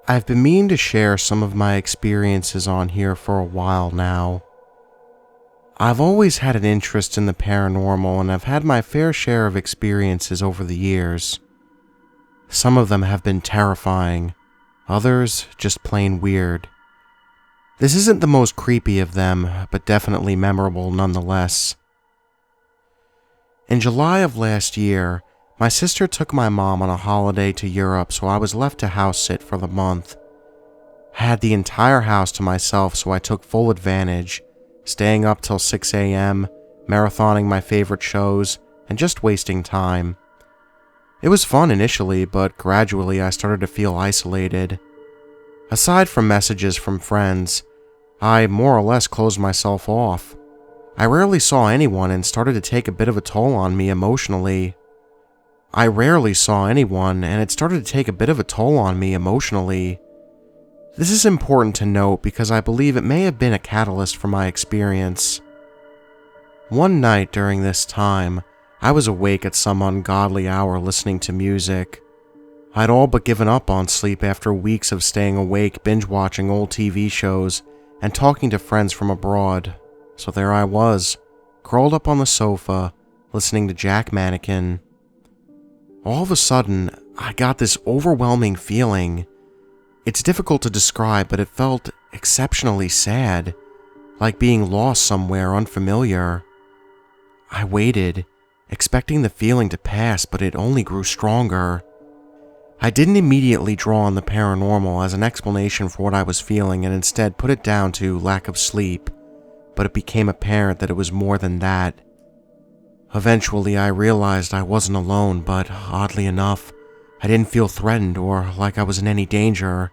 I've been meaning to share some of my experiences on here for a while now. I've always had an interest in the paranormal, and I've had my fair share of experiences over the years. Some of them have been terrifying, others just plain weird. This isn't the most creepy of them, but definitely memorable nonetheless. In July of last year, my sister took my mom on a holiday to Europe, so I was left to house sit for the month. I had the entire house to myself, so I took full advantage, staying up till 6 a.m., marathoning my favorite shows, and just wasting time. It was fun initially, but gradually I started to feel isolated. Aside from messages from friends, I more or less closed myself off. I rarely saw anyone and started to take a bit of a toll on me emotionally. This is important to note because I believe it may have been a catalyst for my experience. One night during this time, I was awake at some ungodly hour listening to music. I'd all but given up on sleep after weeks of staying awake, binge-watching old TV shows, and talking to friends from abroad. So there I was, curled up on the sofa, listening to Jack Mannequin. All of a sudden, I got this overwhelming feeling. It's difficult to describe, but it felt exceptionally sad, like being lost somewhere unfamiliar. I waited, expecting the feeling to pass, but it only grew stronger. I didn't immediately draw on the paranormal as an explanation for what I was feeling and instead put it down to lack of sleep, but it became apparent that it was more than that. Eventually, I realized I wasn't alone, but oddly enough, I didn't feel threatened or like I was in any danger.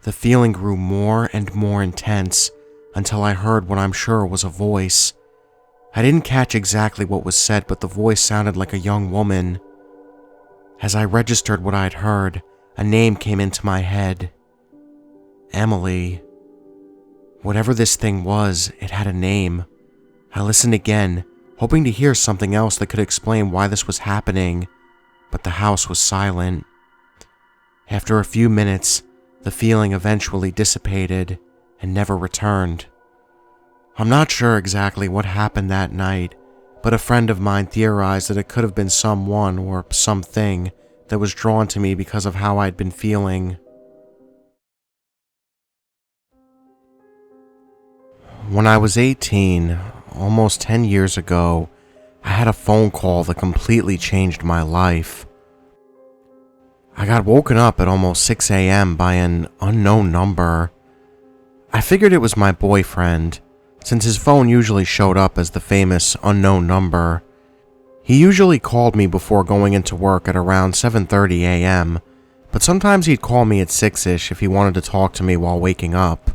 The feeling grew more and more intense until I heard what I'm sure was a voice. I didn't catch exactly what was said, but the voice sounded like a young woman. As I registered what I'd heard, a name came into my head. Emily. Whatever this thing was, it had a name. I listened again, hoping to hear something else that could explain why this was happening, but the house was silent. After a few minutes, the feeling eventually dissipated and never returned. I'm not sure exactly what happened that night, but a friend of mine theorized that it could have been someone or something that was drawn to me because of how I'd been feeling. When I was 18, almost 10 years ago, I had a phone call that completely changed my life. I got woken up at almost 6 a.m. by an unknown number. I figured it was my boyfriend, since his phone usually showed up as the famous unknown number. He usually called me before going into work at around 7:30 a.m., but sometimes he'd call me at 6-ish if he wanted to talk to me while waking up.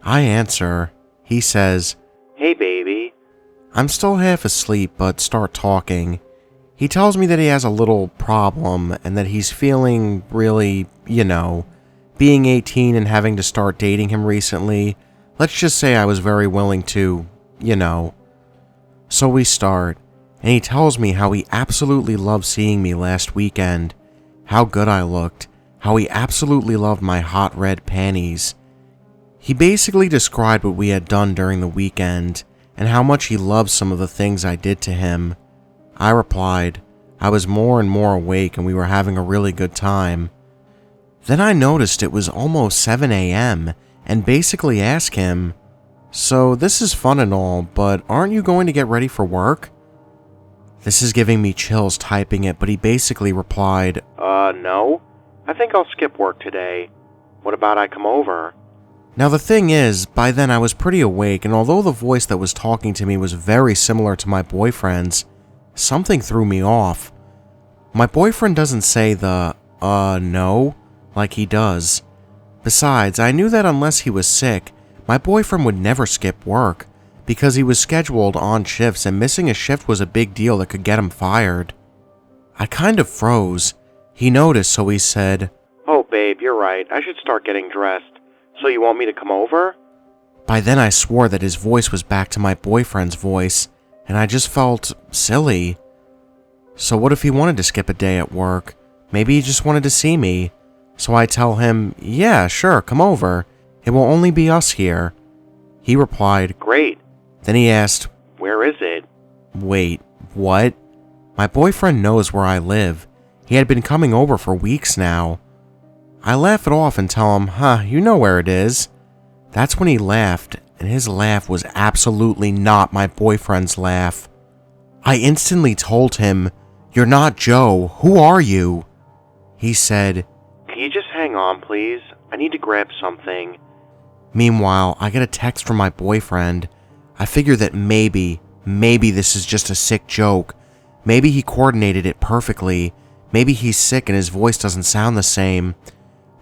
I answer. He says, "Hey baby." I'm still half asleep but start talking. He tells me that he has a little problem and that he's feeling really, being 18 and having to start dating him recently. Let's just say I was very willing to, So we start, and he tells me how he absolutely loved seeing me last weekend, how good I looked, how he absolutely loved my hot red panties. He basically described what we had done during the weekend, and how much he loved some of the things I did to him. I replied, I was more and more awake and we were having a really good time. Then I noticed it was almost 7 a.m. and basically asked him, "So this is fun and all, but aren't you going to get ready for work?" This is giving me chills typing it, but he basically replied, No. I think I'll skip work today. What about I come over?" Now the thing is, by then I was pretty awake, and although the voice that was talking to me was very similar to my boyfriend's, something threw me off. My boyfriend doesn't say the, no, like he does. Besides, I knew that unless he was sick, my boyfriend would never skip work, because he was scheduled on shifts and missing a shift was a big deal that could get him fired. I kind of froze. He noticed, so he said, "Oh babe, you're right, I should start getting dressed. So you want me to come over?" By then I swore that his voice was back to my boyfriend's voice, and I just felt silly. So what if he wanted to skip a day at work? Maybe he just wanted to see me. So I tell him, yeah, sure, come over. It will only be us here. He replied, great. Then he asked, where is it? Wait, what? My boyfriend knows where I live. He had been coming over for weeks now. I laugh it off and tell him, you know where it is. That's when he laughed, and his laugh was absolutely not my boyfriend's laugh. I instantly told him, you're not Joe, who are you? He said, can you just hang on, please? I need to grab something. Meanwhile, I get a text from my boyfriend. I figure that maybe this is just a sick joke. Maybe he coordinated it perfectly. Maybe he's sick and his voice doesn't sound the same.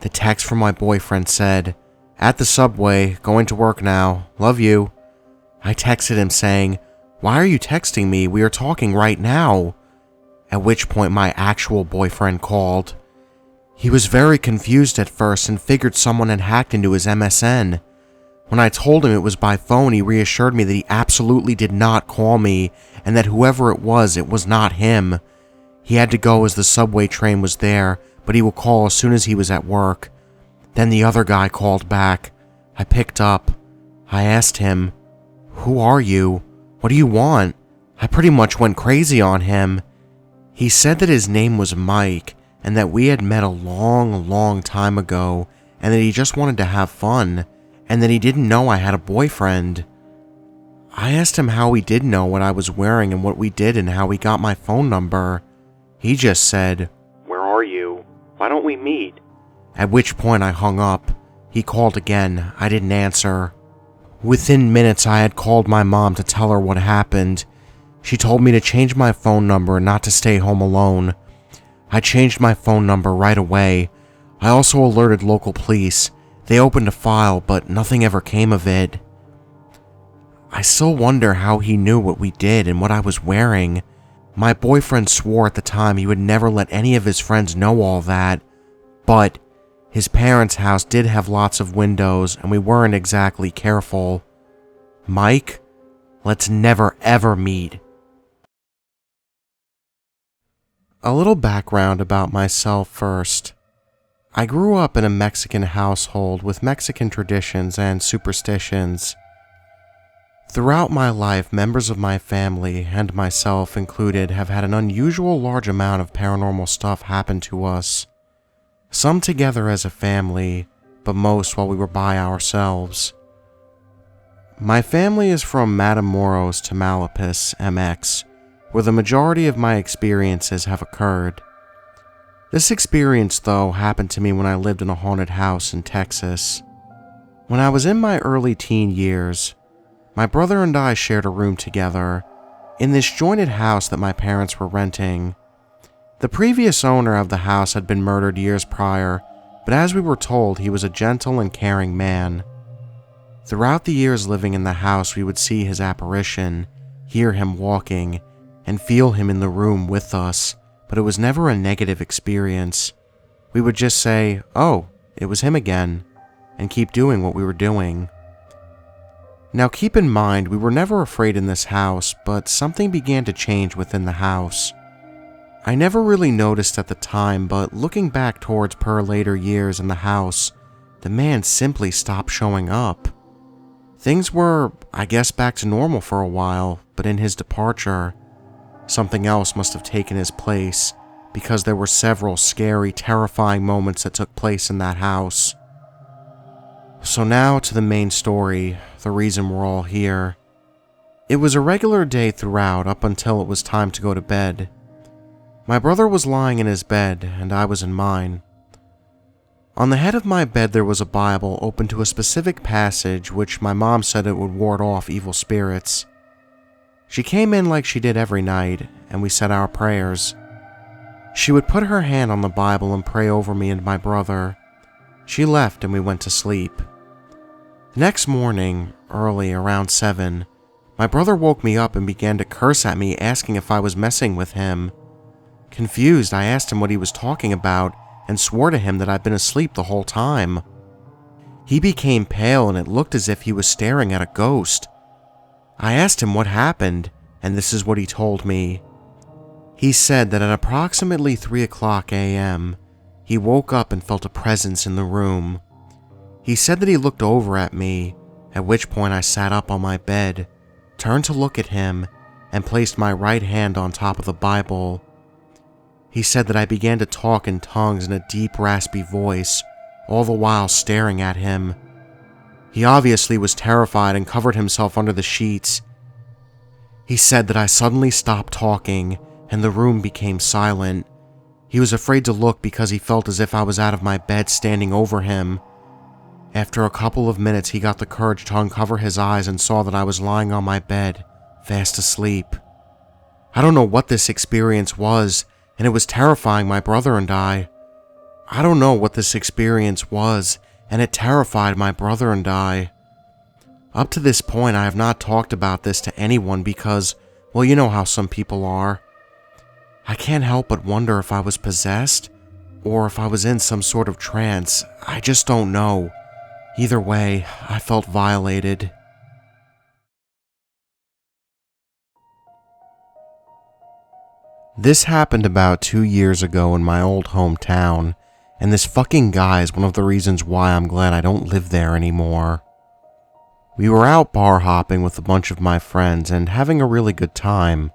The text from my boyfriend said, at the subway, going to work now, love you. I texted him saying, why are you texting me? We are talking right now. At which point my actual boyfriend called. He was very confused at first and figured someone had hacked into his MSN. When I told him it was by phone, he reassured me that he absolutely did not call me and that whoever it was not him. He had to go as the subway train was there, but he will call as soon as he was at work. Then the other guy called back. I picked up. I asked him, who are you? What do you want? I pretty much went crazy on him. He said that his name was Mike and that we had met a long time ago and that he just wanted to have fun and that he didn't know I had a boyfriend. I asked him how he did know what I was wearing and what we did and how he got my phone number. He just said, where are you? Why don't we meet? At which point I hung up. He called again. I didn't answer. Within minutes I had called my mom to tell her what happened. She told me to change my phone number and not to stay home alone. I changed my phone number right away. I also alerted local police. They opened a file, but nothing ever came of it. I still wonder how he knew what we did and what I was wearing. My boyfriend swore at the time he would never let any of his friends know all that, but his parents' house did have lots of windows and we weren't exactly careful. Mike, let's never ever meet. A little background about myself first. I grew up in a Mexican household with Mexican traditions and superstitions. Throughout my life, members of my family, and myself included, have had an unusual large amount of paranormal stuff happen to us. Some together as a family, but most while we were by ourselves. My family is from Matamoros to Malapis, MX, where the majority of my experiences have occurred. This experience, though, happened to me when I lived in a haunted house in Texas. When I was in my early teen years, my brother and I shared a room together in this jointed house that my parents were renting. The previous owner of the house had been murdered years prior, but as we were told, he was a gentle and caring man. Throughout the years living in the house, we would see his apparition, hear him walking, and feel him in the room with us, but it was never a negative experience. We would just say, oh, it was him again, and keep doing what we were doing. Now keep in mind, we were never afraid in this house, but something began to change within the house. I never really noticed at the time, but looking back towards per later years in the house, the man simply stopped showing up. Things were, I guess, back to normal for a while, but in his departure, something else must have taken his place, because there were several scary, terrifying moments that took place in that house. So now to the main story, the reason we're all here. It was a regular day throughout up until it was time to go to bed. My brother was lying in his bed, and I was in mine. On the head of my bed there was a Bible open to a specific passage which my mom said it would ward off evil spirits. She came in like she did every night, and we said our prayers. She would put her hand on the Bible and pray over me and my brother. She left and we went to sleep. The next morning, early around 7, my brother woke me up and began to curse at me, asking if I was messing with him. Confused, I asked him what he was talking about and swore to him that I'd been asleep the whole time. He became pale and it looked as if he was staring at a ghost. I asked him what happened, and this is what he told me. He said that at approximately 3 o'clock a.m., He woke up and felt a presence in the room. He said that he looked over at me, at which point I sat up on my bed, turned to look at him, and placed my right hand on top of the Bible. He said that I began to talk in tongues in a deep, raspy voice, all the while staring at him. He obviously was terrified and covered himself under the sheets. He said that I suddenly stopped talking, and the room became silent. He was afraid to look because he felt as if I was out of my bed standing over him. After a couple of minutes, he got the courage to uncover his eyes and saw that I was lying on my bed, fast asleep. I don't know what this experience was, and it was terrifying my brother and I. I don't know what this experience was, and it terrified my brother and I. Up to this point, I have not talked about this to anyone because, well, you know how some people are. I can't help but wonder if I was possessed, or if I was in some sort of trance. I just don't know. Either way, I felt violated. This happened about 2 years ago in my old hometown, and this fucking guy is one of the reasons why I'm glad I don't live there anymore. We were out bar hopping with a bunch of my friends and having a really good time.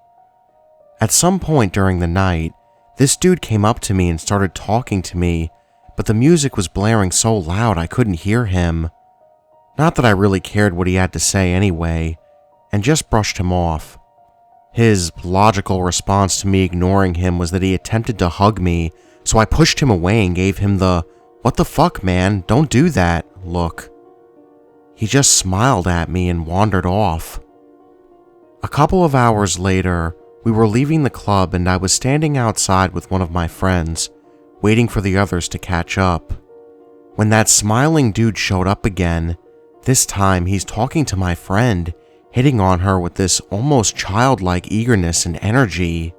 At some point during the night, this dude came up to me and started talking to me, but the music was blaring so loud I couldn't hear him. Not that I really cared what he had to say anyway, and just brushed him off. His logical response to me ignoring him was that he attempted to hug me, so I pushed him away and gave him the, "What the fuck, man, don't do that" look. He just smiled at me and wandered off. A couple of hours later, we were leaving the club and I was standing outside with one of my friends, waiting for the others to catch up. When that smiling dude showed up again, this time he's talking to my friend, hitting on her with this almost childlike eagerness and energy.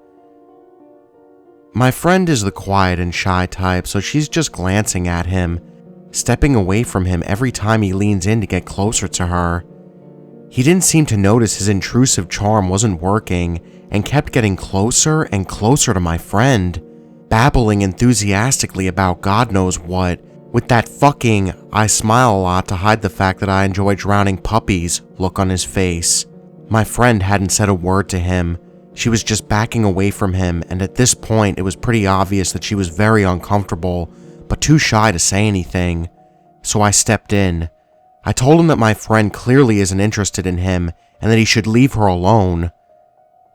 My friend is the quiet and shy type, so she's just glancing at him, stepping away from him every time he leans in to get closer to her. He didn't seem to notice his intrusive charm wasn't working and kept getting closer and closer to my friend, babbling enthusiastically about God knows what, with that fucking "I smile a lot to hide the fact that I enjoy drowning puppies" look on his face. My friend hadn't said a word to him. She was just backing away from him, and at this point it was pretty obvious that she was very uncomfortable, but too shy to say anything. So I stepped in. I told him that my friend clearly isn't interested in him, and that he should leave her alone.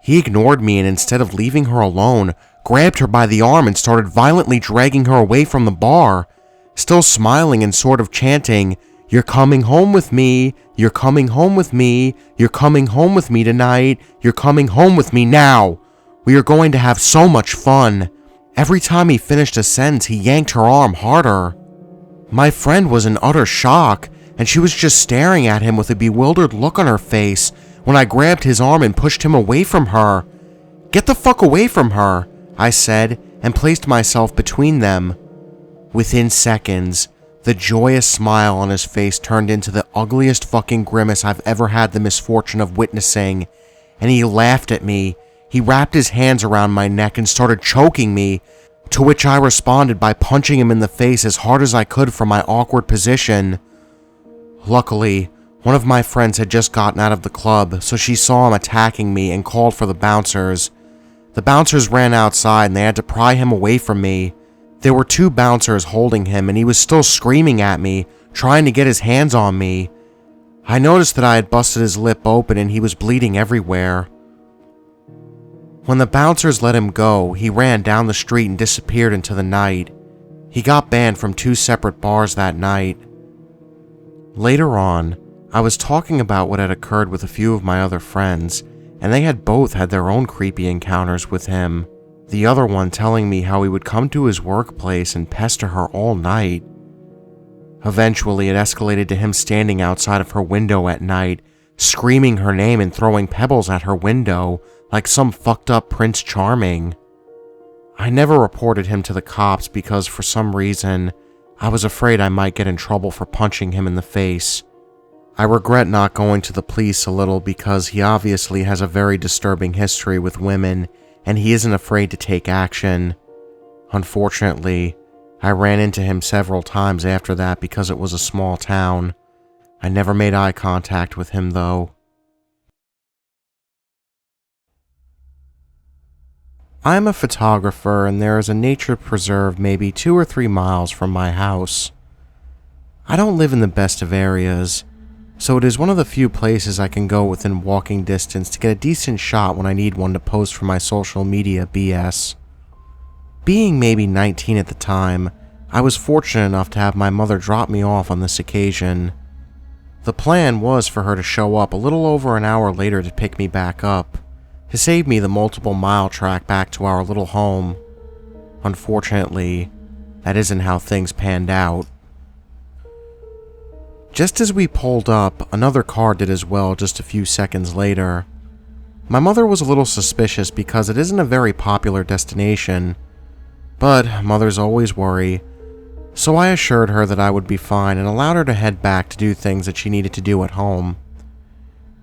He ignored me and instead of leaving her alone, grabbed her by the arm and started violently dragging her away from the bar, still smiling and sort of chanting, "You're coming home with me, you're coming home with me, you're coming home with me tonight, you're coming home with me now. We are going to have so much fun." Every time he finished a sentence, he yanked her arm harder. My friend was in utter shock, and she was just staring at him with a bewildered look on her face when I grabbed his arm and pushed him away from her. "Get the fuck away from her," I said, and placed myself between them. Within seconds, the joyous smile on his face turned into the ugliest fucking grimace I've ever had the misfortune of witnessing, and he laughed at me. He wrapped his hands around my neck and started choking me, to which I responded by punching him in the face as hard as I could from my awkward position. Luckily, one of my friends had just gotten out of the club, so she saw him attacking me and called for the bouncers. The bouncers ran outside and they had to pry him away from me. There were 2 bouncers holding him and he was still screaming at me, trying to get his hands on me. I noticed that I had busted his lip open and he was bleeding everywhere. When the bouncers let him go, he ran down the street and disappeared into the night. He got banned from 2 separate bars that night. Later on, I was talking about what had occurred with a few of my other friends, and they had both had their own creepy encounters with him. The other one telling me how he would come to his workplace and pester her all night. Eventually, it escalated to him standing outside of her window at night, screaming her name and throwing pebbles at her window like some fucked up Prince Charming. I never reported him to the cops because for some reason, I was afraid I might get in trouble for punching him in the face. I regret not going to the police a little because he obviously has a very disturbing history with women and he isn't afraid to take action. Unfortunately, I ran into him several times after that because it was a small town. I never made eye contact with him though. I am a photographer and there is a nature preserve maybe 2 or 3 miles from my house. I don't live in the best of areas, so it is one of the few places I can go within walking distance to get a decent shot when I need one to post for my social media BS. Being maybe 19 at the time, I was fortunate enough to have my mother drop me off on this occasion. The plan was for her to show up a little over an hour later to pick me back up, to save me the multiple mile trek back to our little home. Unfortunately, that isn't how things panned out. Just as we pulled up, another car did as well just a few seconds later. My mother was a little suspicious because it isn't a very popular destination, but mothers always worry, so I assured her that I would be fine and allowed her to head back to do things that she needed to do at home.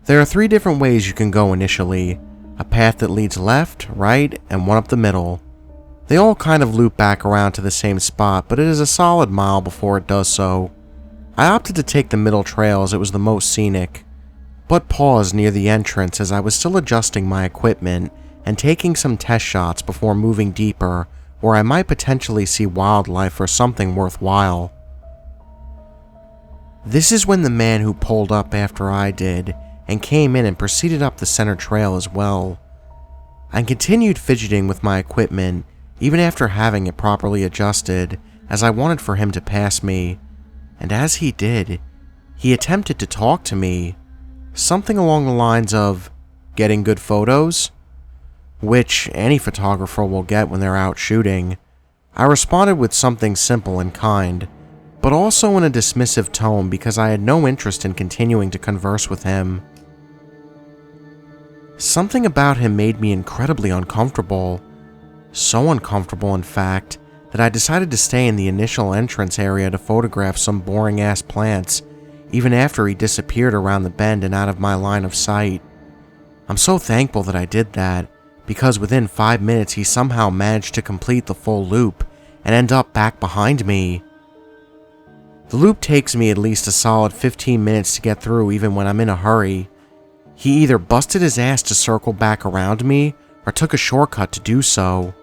There are 3 different ways you can go initially, a path that leads left, right, and one up the middle. They all kind of loop back around to the same spot, but it is a solid mile before it does so. I opted to take the middle trail as it was the most scenic, but paused near the entrance as I was still adjusting my equipment and taking some test shots before moving deeper where I might potentially see wildlife or something worthwhile. This is when the man who pulled up after I did and came in and proceeded up the center trail as well. I continued fidgeting with my equipment even after having it properly adjusted as I wanted for him to pass me. And as he did, he attempted to talk to me, something along the lines of, "Getting good photos?" Which any photographer will get when they're out shooting. I responded with something simple and kind, but also in a dismissive tone because I had no interest in continuing to converse with him. Something about him made me incredibly uncomfortable. So uncomfortable, in fact, that I decided to stay in the initial entrance area to photograph some boring-ass plants, even after he disappeared around the bend and out of my line of sight. I'm so thankful that I did that, because within 5 minutes he somehow managed to complete the full loop and end up back behind me. The loop takes me at least a solid 15 minutes to get through even when I'm in a hurry. He either busted his ass to circle back around me or took a shortcut to do so.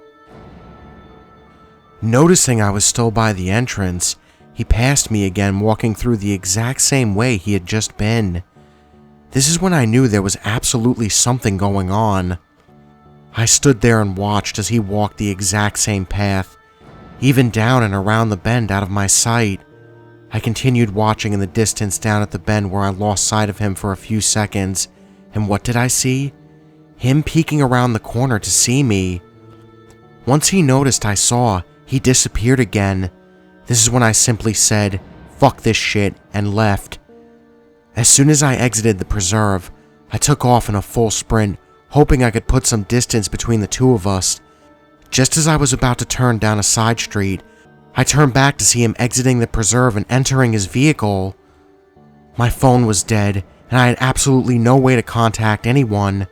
Noticing I was still by the entrance, he passed me again, walking through the exact same way he had just been. This is when I knew there was absolutely something going on. I stood there and watched as he walked the exact same path, even down and around the bend out of my sight. I continued watching in the distance down at the bend where I lost sight of him for a few seconds, and what did I see? Him peeking around the corner to see me. Once he noticed I saw, he disappeared again. This is when I simply said, "Fuck this shit," and left. As soon as I exited the preserve, I took off in a full sprint, hoping I could put some distance between the two of us. Just as I was about to turn down a side street, I turned back to see him exiting the preserve and entering his vehicle. My phone was dead, and I had absolutely no way to contact anyone.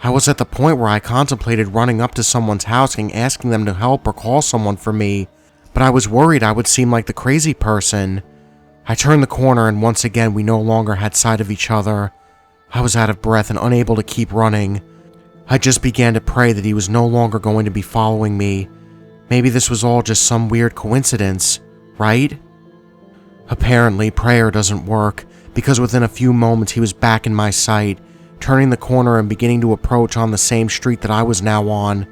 I was at the point where I contemplated running up to someone's house and asking them to help or call someone for me, but I was worried I would seem like the crazy person. I turned the corner and once again we no longer had sight of each other. I was out of breath and unable to keep running. I just began to pray that he was no longer going to be following me. Maybe this was all just some weird coincidence, right? Apparently, prayer doesn't work, because within a few moments he was back in my sight, turning the corner and beginning to approach on the same street that I was now on.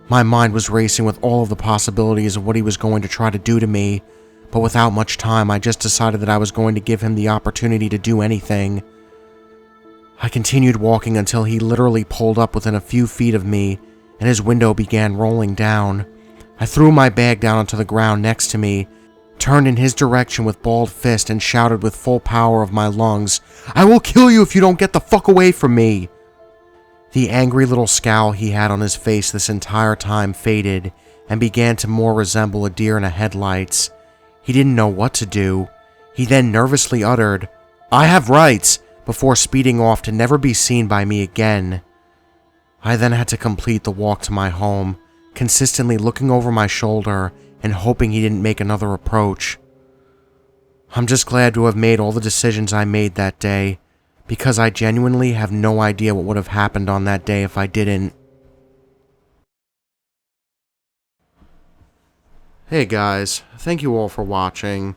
My mind was racing with all of the possibilities of what he was going to try to do to me, but without much time I just decided that I was going to give him the opportunity to do anything. I continued walking until he literally pulled up within a few feet of me, and his window began rolling down. I threw my bag down onto the ground next to me, turned in his direction with balled fist and shouted with full power of my lungs, "I will kill you if you don't get the fuck away from me!" The angry little scowl he had on his face this entire time faded and began to more resemble a deer in the headlights. He didn't know what to do. He then nervously uttered, "I have rights," before speeding off to never be seen by me again. I then had to complete the walk to my home, consistently looking over my shoulder and hoping he didn't make another approach. I'm just glad to have made all the decisions I made that day, because I genuinely have no idea what would have happened on that day if I didn't. Hey guys, thank you all for watching.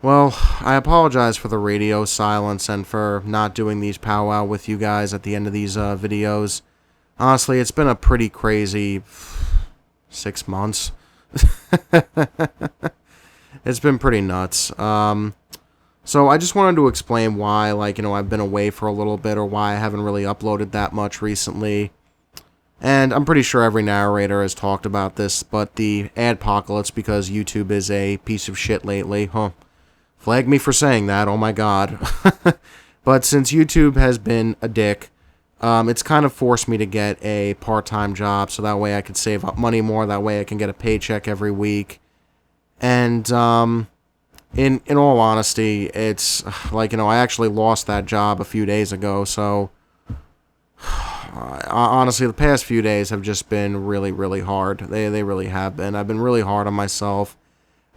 Well, I apologize for the radio silence and for not doing these powwow with you guys at the end of these videos. Honestly, it's been a pretty crazy 6 months. It's been pretty nuts. So I just wanted to explain why, I've been away for a little bit, or why I haven't really uploaded that much recently. And I'm pretty sure every narrator has talked about this, but the adpocalypse, because YouTube is a piece of shit lately. Flag me for saying that, oh my god. But since YouTube has been a dick, it's kind of forced me to get a part-time job, so that way I could save up money more, that way I can get a paycheck every week. And, in all honesty, it's, I actually lost that job a few days ago, so honestly, the past few days have just been really, really hard. They really have been. I've been really hard on myself.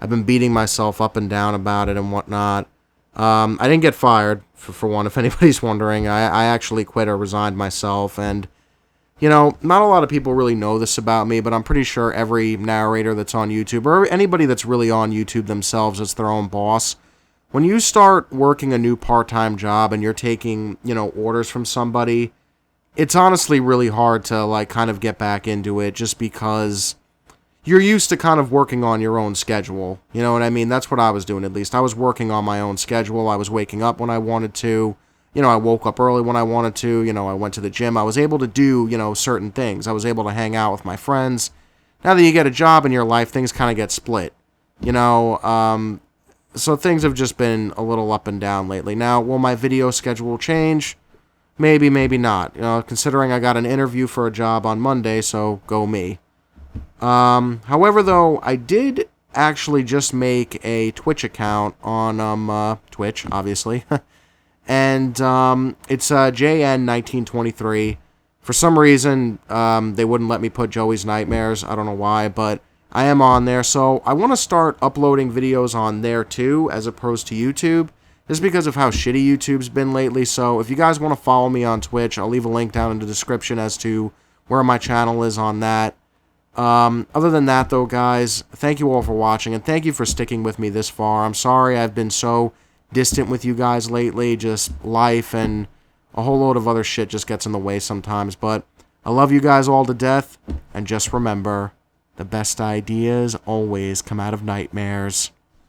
I've been beating myself up and down about it and whatnot. I didn't get fired, for one, if anybody's wondering. I actually quit or resigned myself, and, not a lot of people really know this about me, but I'm pretty sure every narrator that's on YouTube, or anybody that's really on YouTube themselves as their own boss, when you start working a new part-time job and you're taking, orders from somebody, it's honestly really hard to, kind of get back into it, just because you're used to kind of working on your own schedule. You know what I mean? That's what I was doing, at least. I was working on my own schedule. I was waking up when I wanted to. I woke up early when I wanted to. I went to the gym. I was able to do, certain things. I was able to hang out with my friends. Now that you get a job in your life, things kind of get split. So things have just been a little up and down lately. Now, will my video schedule change? Maybe, maybe not. Considering I got an interview for a job on Monday, so go me. However, though, I did actually just make a Twitch account on, Twitch, obviously. And, it's, JN1923. For some reason, they wouldn't let me put Joey's Nightmares. I don't know why, but I am on there. So I want to start uploading videos on there, too, as opposed to YouTube. Just because of how shitty YouTube's been lately. So if you guys want to follow me on Twitch, I'll leave a link down in the description as to where my channel is on that. Other than that, though, guys, thank you all for watching, and thank you for sticking with me this far. I'm sorry I've been so distant with you guys lately. Just life and a whole load of other shit just gets in the way sometimes. But I love you guys all to death, and just remember, the best ideas always come out of nightmares.